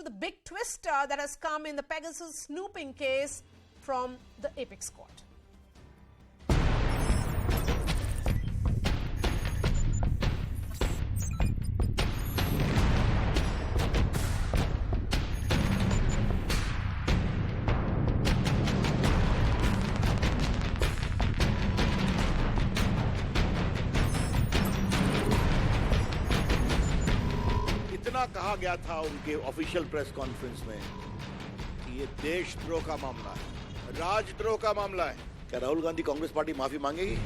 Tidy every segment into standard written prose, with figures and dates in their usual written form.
to the big twist that has come in the Pegasus snooping case from the Apex Court. इतना कहा गया था उनके official press conference में कि ये देशद्रोह का मामला है, राजद्रोह का मामला है। क्या राहुल गांधी कांग्रेस पार्टी माफी मांगेगी?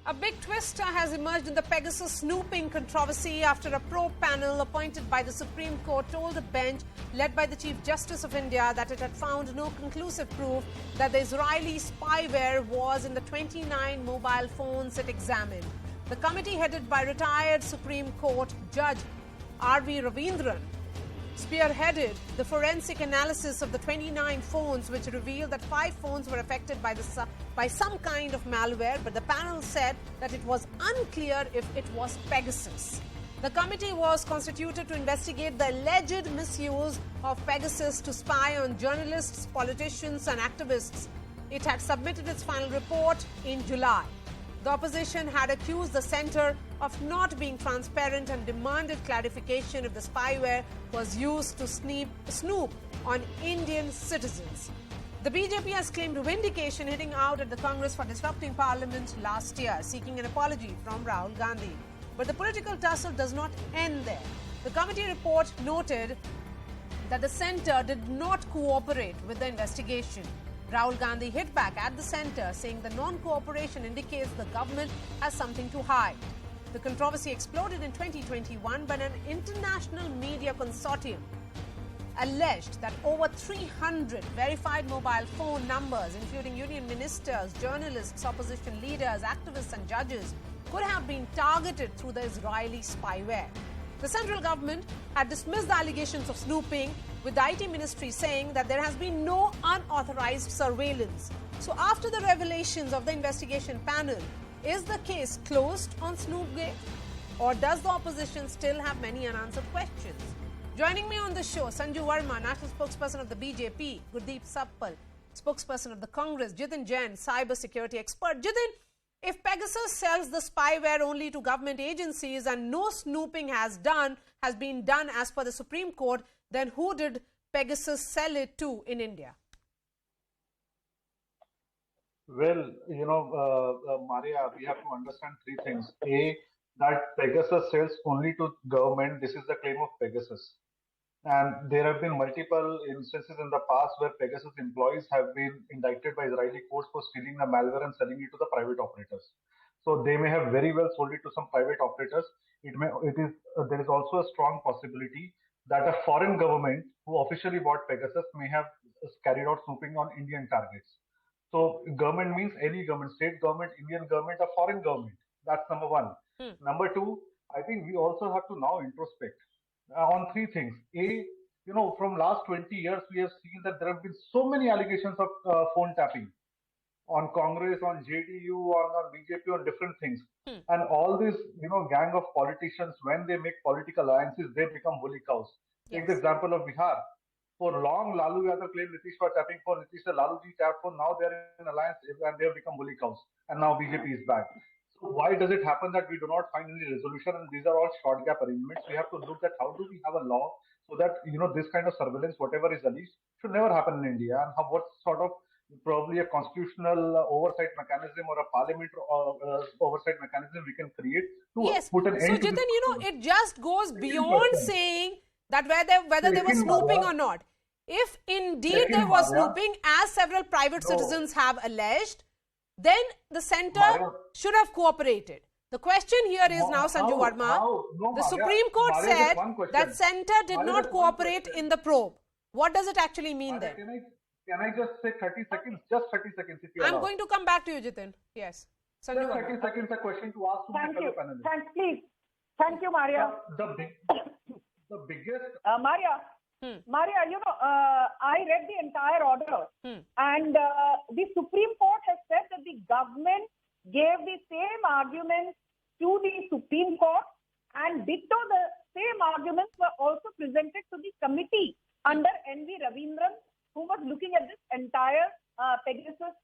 A big twist has emerged in the Pegasus snooping controversy after a probe panel appointed by the Supreme Court told the bench, led by the Chief Justice of India, that it had found no conclusive proof that the Israeli spyware was in the 29 mobile phones it examined. The committee, headed by retired Supreme Court Judge R.V. Ravindran, spearheaded the forensic analysis of the 29 phones, which revealed that 5 phones were affected by some kind of malware, but the panel said that it was unclear if it was Pegasus. The committee was constituted to investigate the alleged misuse of Pegasus to spy on journalists, politicians and activists. It had submitted its final report in July. The opposition had accused the centre of not being transparent and demanded clarification if the spyware was used to snoop on Indian citizens. The BJP has claimed vindication, hitting out at the Congress for disrupting Parliament last year, seeking an apology from Rahul Gandhi. But the political tussle does not end there. The committee report noted that the centre did not cooperate with the investigation. Rahul Gandhi hit back at the centre, saying the non-cooperation indicates the government has something to hide. The controversy exploded in 2021 when an international media consortium alleged that over 300 verified mobile phone numbers, including union ministers, journalists, opposition leaders, activists and judges, could have been targeted through the Israeli spyware. The central government had dismissed the allegations of snooping, with the IT ministry saying that there has been no unauthorized surveillance. So after the revelations of the investigation panel, is the case closed on Snoopgate? Or does the opposition still have many unanswered questions? Joining me on the show, Sanju Verma, national spokesperson of the BJP, Gurdeep Sappal, spokesperson of the Congress, Jitin Jain, cyber security expert. Jitin, if Pegasus sells the spyware only to government agencies and no snooping has been done as per the Supreme Court, then who did Pegasus sell it to in India? Well, Maria, we have to understand 3 things. A, that Pegasus sells only to government. This is the claim of Pegasus. And there have been multiple instances in the past where Pegasus employees have been indicted by Israeli courts for stealing the malware and selling it to the private operators. So they may have very well sold it to some private operators. There is also a strong possibility that a foreign government who officially bought Pegasus may have carried out snooping on Indian targets. So government means any government, state government, Indian government, or foreign government. That's number 1. Number 2, I think we also have to now introspect on 3 things. A, from last 20 years, we have seen that there have been so many allegations of phone tapping on Congress, on JDU, on BJP, on different things. And all this, gang of politicians, when they make political alliances, they become holy cows. Yes. Take the example of Bihar. For long, Lalu Yadav claimed Nitish was tapping for Nitish, Laluji tapped for. Now they are in alliance and they have become holy cows. And now BJP is back. So why does it happen that we do not find any resolution? And these are all short gap arrangements. We have to look at how do we have a law so that this kind of surveillance, whatever is alleged, should never happen in India. And what sort of probably a constitutional oversight mechanism or a parliament oversight mechanism we can create to put an end to this. So Jitin, it just goes beyond saying that whether they were snooping or not. If indeed there was snooping, as several private citizens have alleged, then the centre should have cooperated. The question here is now, Sanju Verma, the Supreme Court said that centre did not cooperate in the probe. What does it actually mean then? Can I just say 30 seconds? Just 30 seconds if you allow. I'm going to come back to you, Jitin. Yes. Sanju, 30 seconds a question to ask to my fellow panelists. Thanks, please. Thank you, Maria. The biggest... Maria, I read the entire order and the Supreme Court has said that the government gave the same arguments to the Supreme Court, and ditto the same arguments were also presented to the committee under N.V. Ravindran, who was looking at this entire Pegasus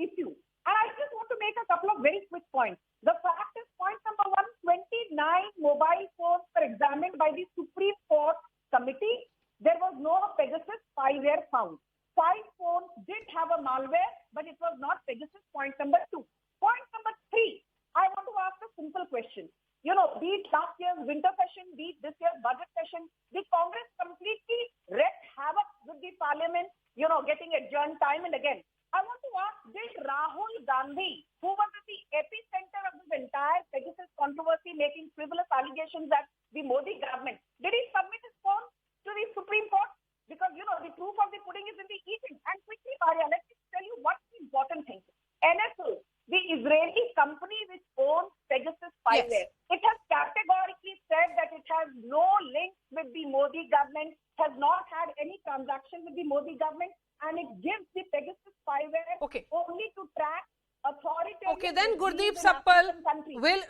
issue. And I just want to make a couple of very quick points. The fact is, point number one, 29 mobile phones were examined by the Supreme Court committee. There was no Pegasus spyware found. 5 phones did have a malware, but it was not Pegasus, point number 2. Point number 3, I want to ask a simple question. You know, be it last year's winter session, be it this year's budget session, the Congress completely wreaked havoc with the parliament, you know, getting adjourned time and again. I want to ask, did Rahul Gandhi, who was at the epicenter of this entire Pegasus controversy, making frivolous allegations at the Modi government, did he submit his phone to the Supreme Court? Because, you know, the proof of the pudding is in the eating. And quickly, Maria, let me tell you what's the important thing. NSO, the Israeli company which owns Pegasus Spyware, it has categorically said that it has no link with the Modi government, has not had any transaction with the Modi government, and it gives the Pegasus Spyware only to track authoritative Okay, then Gurdeep regimes in Sappal African countries. will